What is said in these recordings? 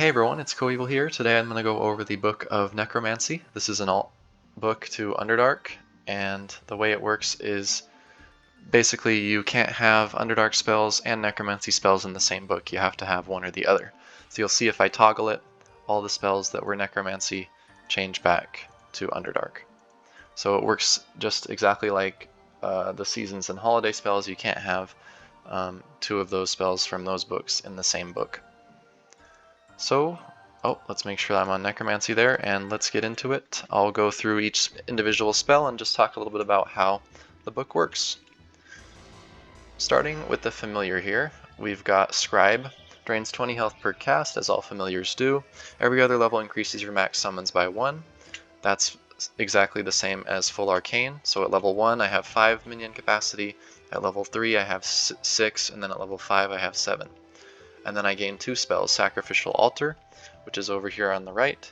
Hey everyone, it's Coevil here. Today I'm going to go over the book of Necromancy. This is an alt book to Underdark, and the way it works is basically you can't have Underdark spells and Necromancy spells in the same book. You have to have one or the other. So you'll see if I toggle it, all the spells that were Necromancy change back to Underdark. So it works just exactly like the Seasons and Holiday spells. You can't have two of those spells from those books in the same book. So, let's make sure I'm on Necromancy there, and let's get into it. I'll go through each individual spell and just talk a little bit about how the book works. Starting with the familiar here, we've got Scribe. Drains 20 health per cast, as all familiars do. Every other level increases your max summons by 1. That's exactly the same as Full Arcane. So at level 1 I have 5 minion capacity, at level 3 I have 6, and then at level 5 I have 7. And then I gain 2 spells, Sacrificial Altar, which is over here on the right,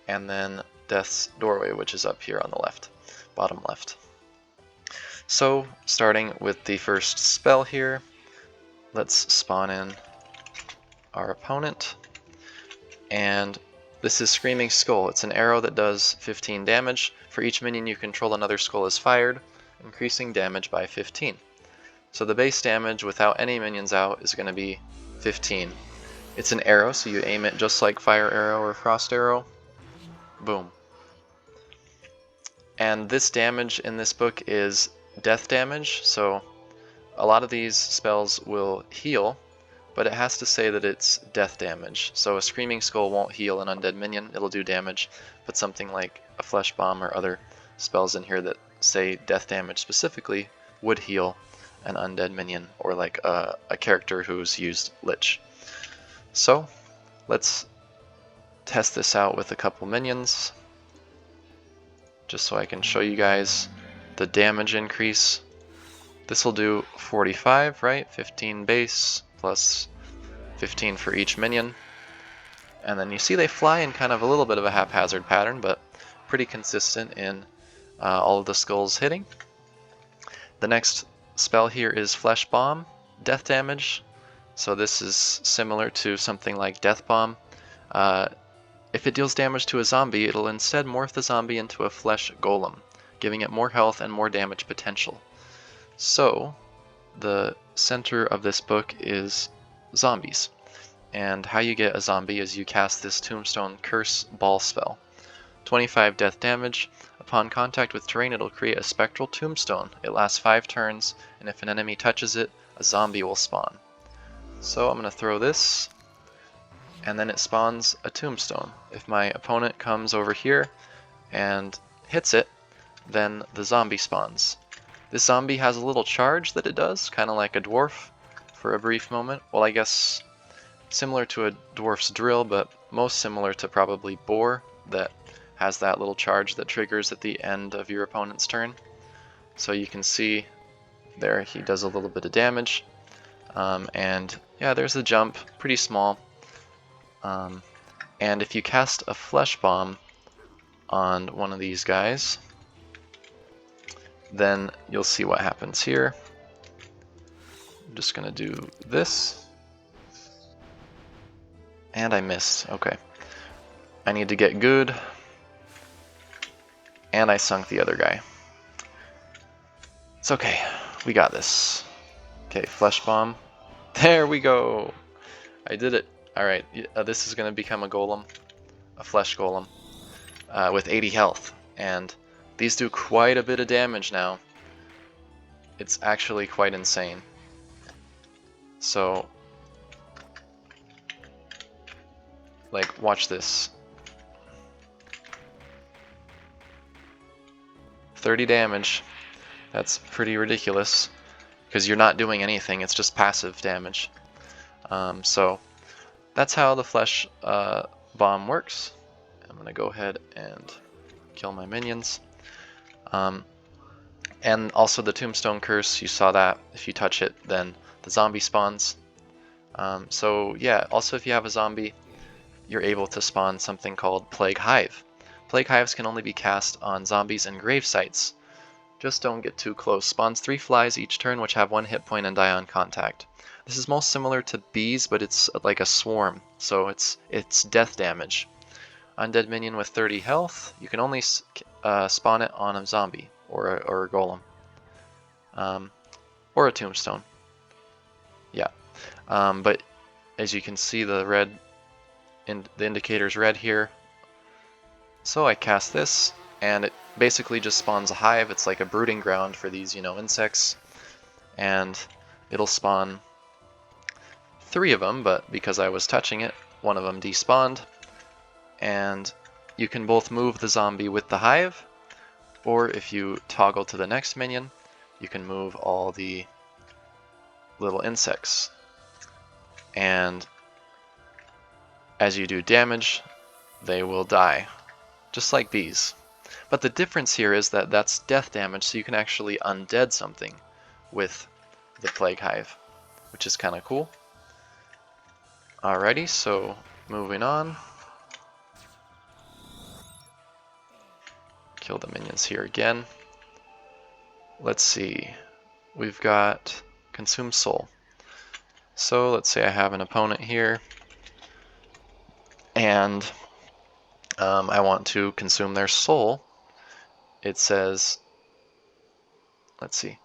and then Death's Doorway, which is up here on the left, bottom left. So, starting with the first spell here, let's spawn in our opponent, and this is Screaming Skull. It's an arrow that does 15 damage. For each minion you control, another skull is fired, increasing damage by 15. So the base damage without any minions out is going to be 15. It's an arrow, so you aim it just like Fire Arrow or Frost Arrow. Boom. And this damage in this book is death damage, so a lot of these spells will heal, but it has to say that it's death damage. So a Screaming Skull won't heal an undead minion, it'll do damage, but something like a Flesh Bomb or other spells in here that say death damage specifically would heal an undead minion, or like a character who's used Lich. So let's test this out with a couple minions, just so I can show you guys the damage increase. This will do 45, right? 15 base plus 15 for each minion. And then you see they fly in kind of a little bit of a haphazard pattern, but pretty consistent in all of the skulls hitting. The next spell here is Flesh Bomb, death damage. So this is similar to something like Death Bomb. If it deals damage to a zombie, it'll instead morph the zombie into a flesh golem, giving it more health and more damage potential. So the center of this book is zombies. And how you get a zombie is you cast this Tombstone Curse Ball spell. 25 death damage. Upon contact with terrain, it'll create a spectral tombstone. It lasts 5 turns, and if an enemy touches it, a zombie will spawn. So I'm going to throw this, and then it spawns a tombstone. If my opponent comes over here and hits it, then the zombie spawns. This zombie has a little charge that it does, kind of like a dwarf for a brief moment. Well, I guess similar to a dwarf's drill, but most similar to probably Boar, that has that little charge that triggers at the end of your opponent's turn. So you can see there he does a little bit of damage. And yeah, there's the jump, pretty small. And if you cast a Flesh Bomb on one of these guys, then you'll see what happens here. I'm just going to do this. And I missed. Okay. I need to get good. And I sunk the other guy. It's okay. We got this. Okay, Flesh Bomb. There we go! I did it. Alright, this is going to become a golem. A flesh golem. With 80 health. And these do quite a bit of damage now. It's actually quite insane. So, like, watch this. 30 damage. That's pretty ridiculous, because you're not doing anything, it's just passive damage. So that's how the Flesh Bomb works. I'm going to go ahead and kill my minions. And also the Tombstone Curse, you saw that. If you touch it, then the zombie spawns. So yeah, also if you have a zombie, you're able to spawn something called Plague Hive. Plague Hives can only be cast on zombies and grave sites. Just don't get too close. Spawns 3 flies each turn which have 1 hit point and die on contact. This is most similar to bees, but it's like a swarm, so it's death damage. Undead minion with 30 health, you can only spawn it on a zombie or a golem. Or a tombstone. Yeah. But as you can see, the red, the indicator's red here. So I cast this, and it basically just spawns a hive. It's like a brooding ground for these, insects. And it'll spawn 3 of them, but because I was touching it, one of them despawned. And you can both move the zombie with the hive, or if you toggle to the next minion, you can move all the little insects. And as you do damage, they will die, just like bees. But the difference here is that that's death damage, so you can actually undead something with the Plague Hive, which is kind of cool. Alrighty, so moving on. Kill the minions here again. Let's see. We've got Consume Soul. So let's say I have an opponent here, and I want to consume their soul. It says, let's see,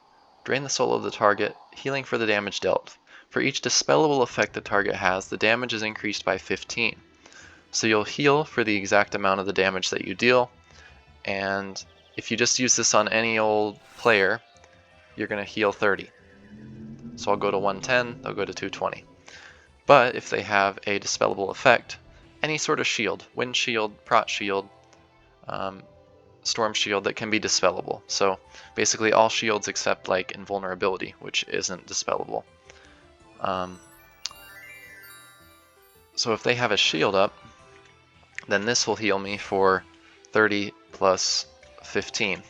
drain the soul of the target, healing for the damage dealt. For each dispellable effect the target has, the damage is increased by 15. So you'll heal for the exact amount of the damage that you deal, and if you just use this on any old player, you're going to heal 30. So I'll go to 110, they'll go to 220. But if they have a dispellable effect, any sort of shield, wind shield, prot shield, storm shield, that can be dispellable. So basically all shields except like invulnerability, which isn't dispellable. So if they have a shield up, then this will heal me for 30 plus 15.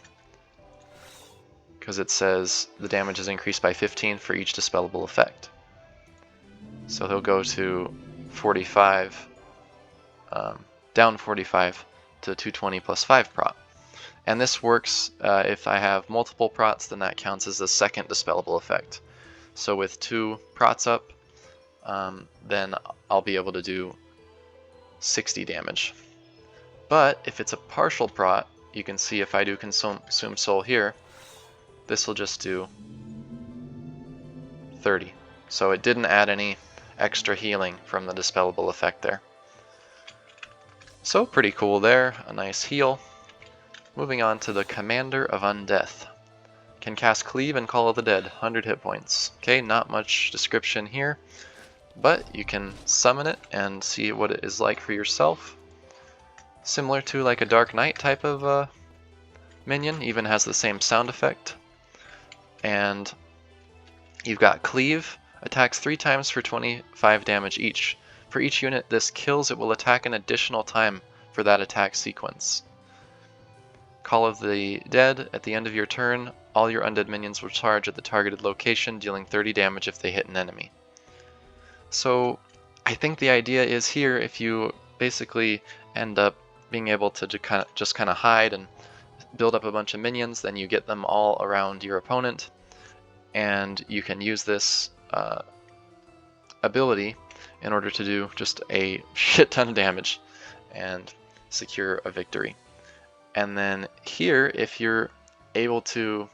Because it says the damage is increased by 15 for each dispellable effect. So he'll go to 45, down 45 to 220 plus 5 prot. And this works if I have multiple prots, then that counts as the second dispellable effect. So with 2 prots up, then I'll be able to do 60 damage. But if it's a partial prot, you can see if I do Consume Soul here, this will just do 30. So it didn't add any extra healing from the dispellable effect there. So pretty cool there, a nice heal. Moving on to the Commander of Undeath. Can cast Cleave and Call of the Dead, 100 hit points. Okay, not much description here, but you can summon it and see what it is like for yourself. Similar to like a Dark Knight type of minion, even has the same sound effect. And you've got Cleave, attacks 3 times for 25 damage each. For each unit this kills, it will attack an additional time for that attack sequence. Call of the Dead, at the end of your turn, all your undead minions will charge at the targeted location, dealing 30 damage if they hit an enemy. So I think the idea is here, if you basically end up being able to just kind of hide and build up a bunch of minions, then you get them all around your opponent, and you can use this ability in order to do just a shit ton of damage and secure a victory. And then here, if you're able to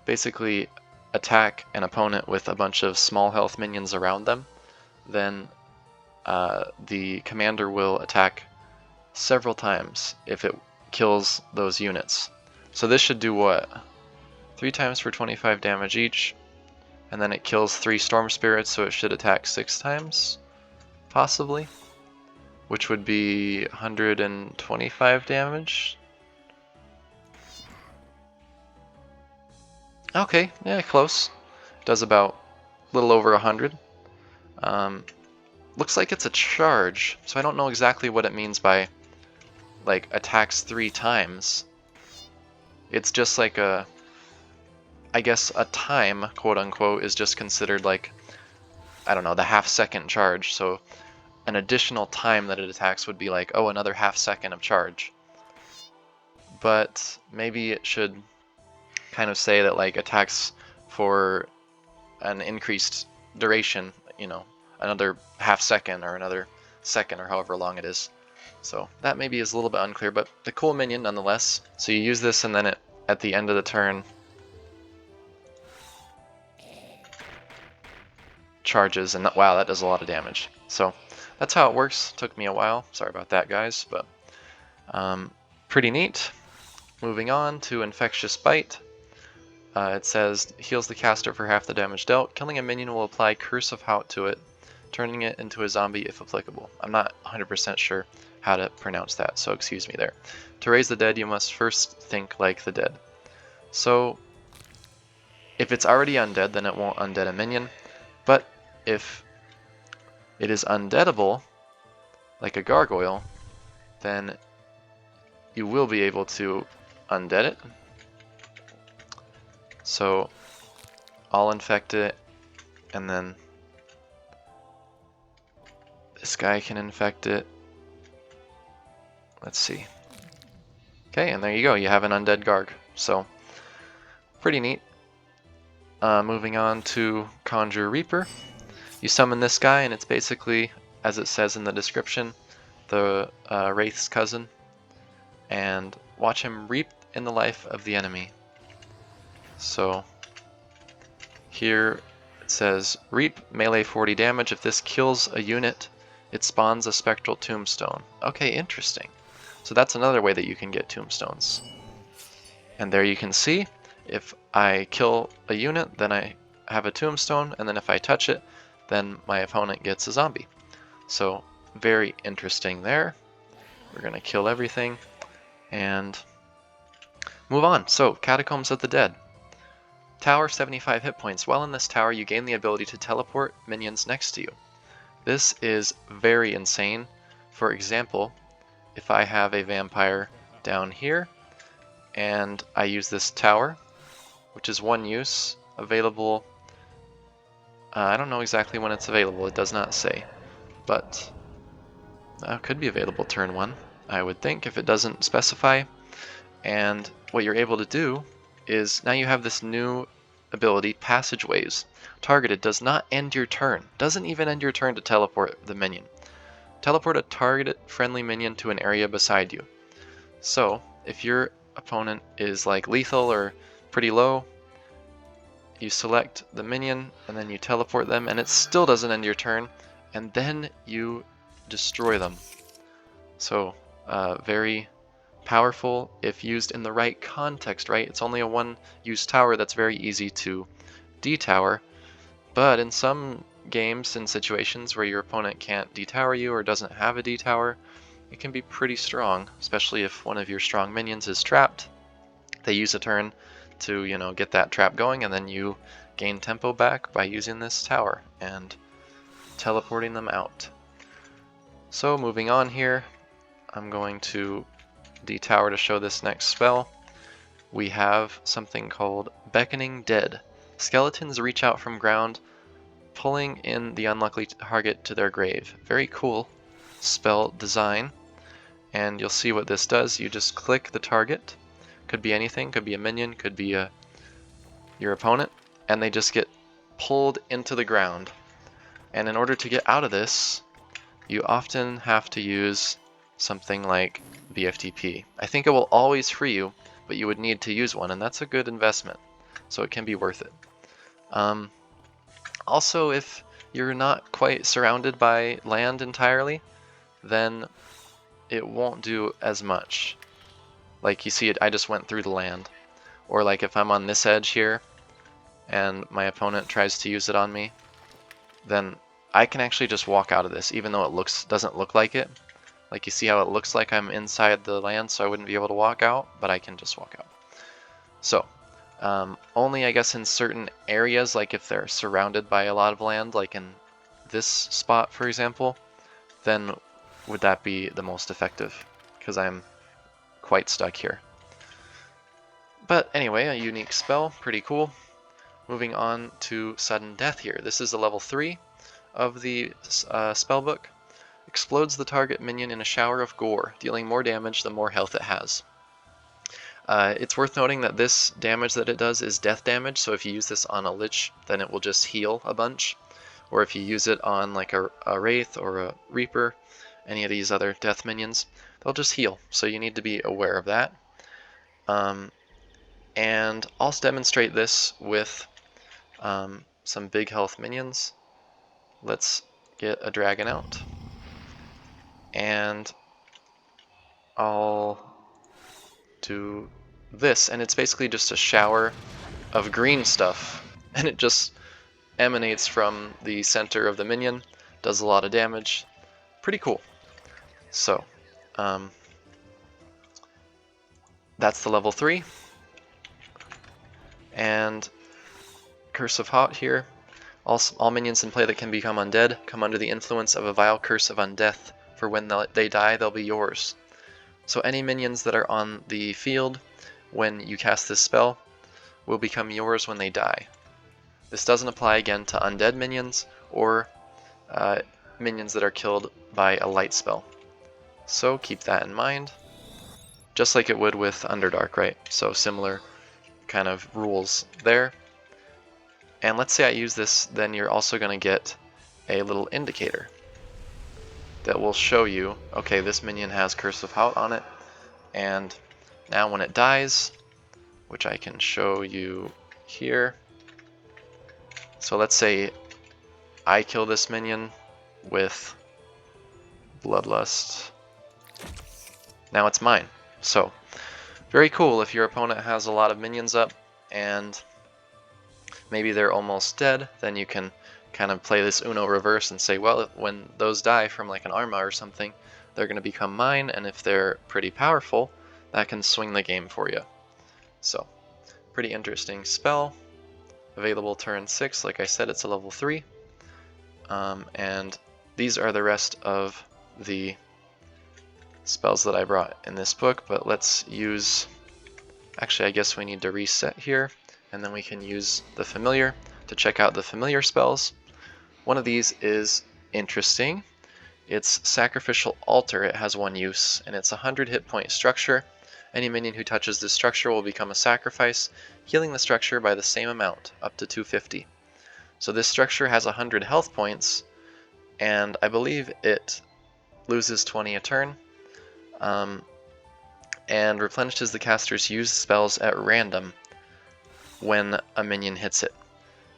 basically attack an opponent with a bunch of small health minions around them, then the commander will attack several times if it kills those units. So this should do what? 3 times for 25 damage each, and then it kills 3 storm spirits, so it should attack 6 times, possibly, which would be 125 damage. Okay, yeah, close. Does about a little over 100. Looks like it's a charge, so I don't know exactly what it means by like attacks 3 times. It's just like a, I guess a time, quote unquote, is just considered like, I don't know, the half-second charge. So an additional time that it attacks would be like, oh, another half-second of charge. But maybe it should kind of say that like attacks for an increased duration, another half second or another second or however long it is. So that maybe is a little bit unclear, but the cool minion nonetheless. So you use this and then at the end of the turn charges, and wow, that does a lot of damage. So that's how it works. Took me a while. Sorry about that, guys, but pretty neat. Moving on to Infectious Bite. It says, heals the caster for half the damage dealt. Killing a minion will apply Curse of Hout to it, turning it into a zombie if applicable. I'm not 100% sure how to pronounce that, so excuse me there. To raise the dead, you must first think like the dead. So, if it's already undead, then it won't undead a minion. But if it is undeadable, like a gargoyle, then you will be able to undead it. So I'll infect it, and then this guy can infect it. Let's see. Okay, and there you go. You have an undead Garg. So pretty neat. Moving on to Conjure Reaper. You summon this guy, and it's basically, as it says in the description, the Wraith's cousin. And watch him reap in the life of the enemy. So here it says, reap melee 40 damage. If this kills a unit, it spawns a spectral tombstone. Okay, interesting. So that's another way that you can get tombstones. And there you can see, if I kill a unit, then I have a tombstone, and then if I touch it, then my opponent gets a zombie. So very interesting there. We're going to kill everything and move on. So Catacombs of the Dead. Tower, 75 hit points. While in this tower, you gain the ability to teleport minions next to you. This is very insane. For example, if I have a vampire down here, and I use this tower, which is one use, available, I don't know exactly when it's available, it does not say, but could be available turn 1, I would think, if it doesn't specify. And what you're able to do is, now you have this new ability, Passageways. Targeted does not end your turn, doesn't even end your turn to teleport the minion. Teleport a targeted friendly minion to an area beside you. So, if your opponent is like lethal or pretty low, you select the minion and then you teleport them, and it still doesn't end your turn, and then you destroy them. So, very powerful if used in the right context, right? It's only a one-use tower that's very easy to detower, but in some games and situations where your opponent can't detower you or doesn't have a detower, it can be pretty strong, especially if one of your strong minions is trapped. They use a turn to, get that trap going, and then you gain tempo back by using this tower and teleporting them out. So moving on here, I'm going to detower to show this next spell. We have something called Beckoning Dead. Skeletons reach out from ground, pulling in the unlucky target to their grave. Very cool spell design. And you'll see what this does. You just click the target. Could be anything, could be a minion, could be your opponent, and they just get pulled into the ground. And in order to get out of this, you often have to use something like BFTP. I think it will always free you, but you would need to use one, and that's a good investment, so it can be worth it. Also, if you're not quite surrounded by land entirely, then it won't do as much. Like you see it, I just went through the land. Or like if I'm on this edge here and my opponent tries to use it on me, then I can actually just walk out of this, even though it doesn't look like it. Like you see how it looks like I'm inside the land, so I wouldn't be able to walk out, but I can just walk out. So only I guess in certain areas, like if they're surrounded by a lot of land, like in this spot for example, then would that be the most effective, because I'm quite stuck here. But anyway, a unique spell, pretty cool. Moving on to Sudden Death here. This is a level 3 of the spellbook. Explodes the target minion in a shower of gore, dealing more damage the more health it has. It's worth noting that this damage that it does is death damage, so if you use this on a lich, then it will just heal a bunch. or if you use it on like a Wraith or a Reaper, any of these other death minions, they'll just heal. So you need to be aware of that. And I'll demonstrate this with some big health minions. Let's get a dragon out. And I'll do this, and it's basically just a shower of green stuff, and it just emanates from the center of the minion, does a lot of damage. Pretty cool. So, that's the level 3. And Curse of Hot here. All minions in play that can become undead come under the influence of a vile curse of undeath, for when they die, they'll be yours. So any minions that are on the field when you cast this spell will become yours when they die. This doesn't apply again to undead minions or minions that are killed by a light spell. So keep that in mind, just like it would with Underdark, right? So similar kind of rules there. And let's say I use this, then you're also going to get a little indicator that will show you, okay, this minion has Curse of Hout on it, and now when it dies, which I can show you here. So let's say I kill this minion with Bloodlust. Now it's mine. So, very cool if your opponent has a lot of minions up and maybe they're almost dead, then you can kind of play this Uno reverse and say, well, when those die from like an Arma or something, they're going to become mine, and if they're pretty powerful, that can swing the game for you. So, pretty interesting spell. Available turn 6, like I said, it's a level 3. And these are the rest of the spells that I brought in this book, but let's use... Actually, I guess we need to reset here, and then we can use the familiar to check out the familiar spells. One of these is interesting. It's Sacrificial Altar. It has one use, and it's a 100 hit point structure. Any minion who touches this structure will become a sacrifice, healing the structure by the same amount, up to 250. So this structure has 100 health points, and I believe it loses 20 a turn, and replenishes the caster's used spells at random when a minion hits it.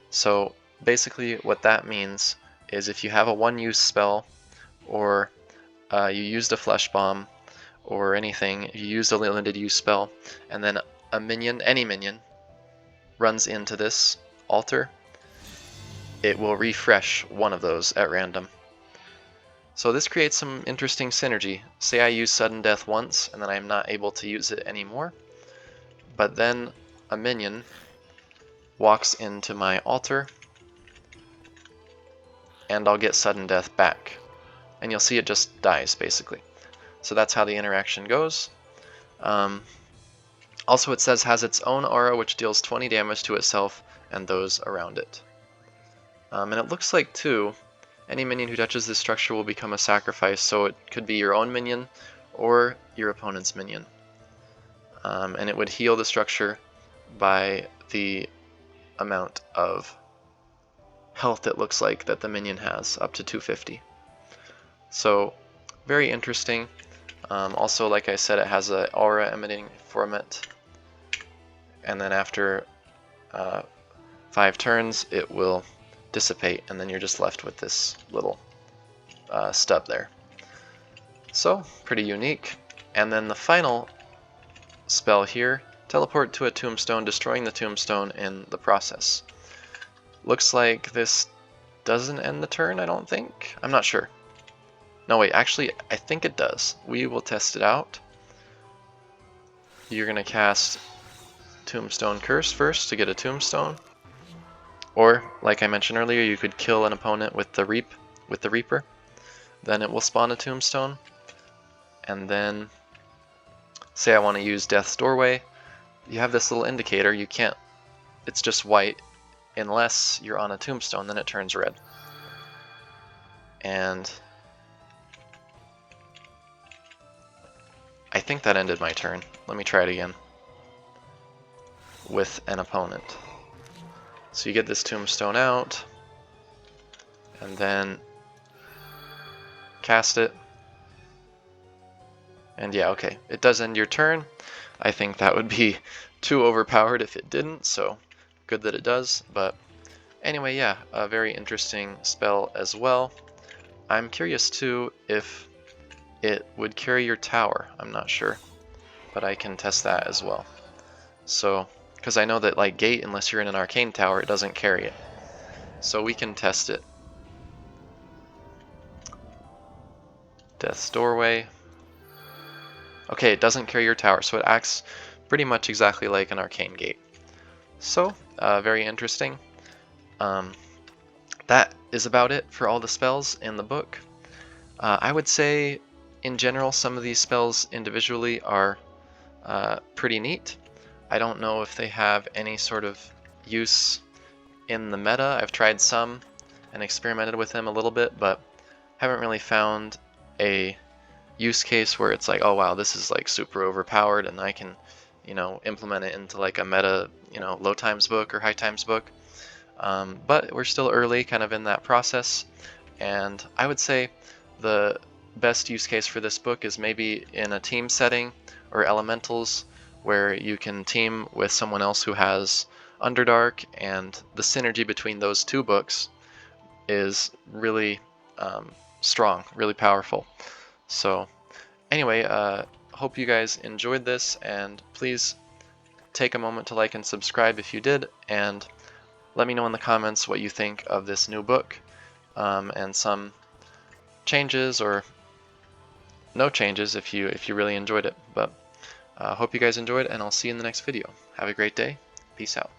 So basically what that means is if you have a one-use spell, or you used a Flesh Bomb, or anything, you used a limited use spell, and then a minion, any minion, runs into this altar, it will refresh one of those at random. So this creates some interesting synergy. Say I use Sudden Death once, and then I'm not able to use it anymore, but then a minion walks into my altar, and I'll get Sudden Death back. And you'll see it just dies, basically. So that's how the interaction goes. Also, it says has its own aura, which deals 20 damage to itself and those around it. And it looks like, too, any minion who touches this structure will become a sacrifice, so it could be your own minion or your opponent's minion. And it would heal the structure by the amount of health it looks like that the minion has, up to 250. So, very interesting. Also, like I said, it has an aura emanating from it, and then after 5 turns it will dissipate, and then you're just left with this little stub there. So, pretty unique. And then the final spell here, teleport to a tombstone, destroying the tombstone in the process. Looks like this doesn't end the turn, I don't think. I'm not sure. No, wait, actually, I think it does. We will test it out. You're going to cast Tombstone Curse first to get a tombstone. Or, like I mentioned earlier, you could kill an opponent with the Reaper. Then it will spawn a tombstone. And then, say I want to use Death's Doorway. You have this little indicator. You can't, it's just white. Unless you're on a tombstone, then it turns red. And I think that ended my turn. Let me try it again. With an opponent. So you get this tombstone out. and then cast it. And yeah, okay, it does end your turn. I think that would be too overpowered if it didn't, so good that it does. But anyway, yeah, a very interesting spell as well. I'm curious too if it would carry your tower. I'm not sure, but I can test that as well. So, because I know that like Gate, unless you're in an arcane tower, it doesn't carry it. So we can test it. Death's Doorway. Okay, it doesn't carry your tower, so it acts pretty much exactly like an arcane gate. So, very interesting. That is about it for all the spells in the book. I would say, in general, some of these spells individually are pretty neat. I don't know if they have any sort of use in the meta. I've tried some and experimented with them a little bit, but haven't really found a use case where it's like, oh wow, this is like super overpowered and I can, implement it into like a meta, low times book or high times book. But we're still early kind of in that process, and I would say the best use case for this book is maybe in a team setting or elementals where you can team with someone else who has Underdark, and the synergy between those two books is really strong, really powerful. So anyway, hope you guys enjoyed this, and please take a moment to like and subscribe if you did, and let me know in the comments what you think of this new book, and some changes or no changes if you really enjoyed it. But hope you guys enjoyed, and I'll see you in the next video. Have a great day. Peace out.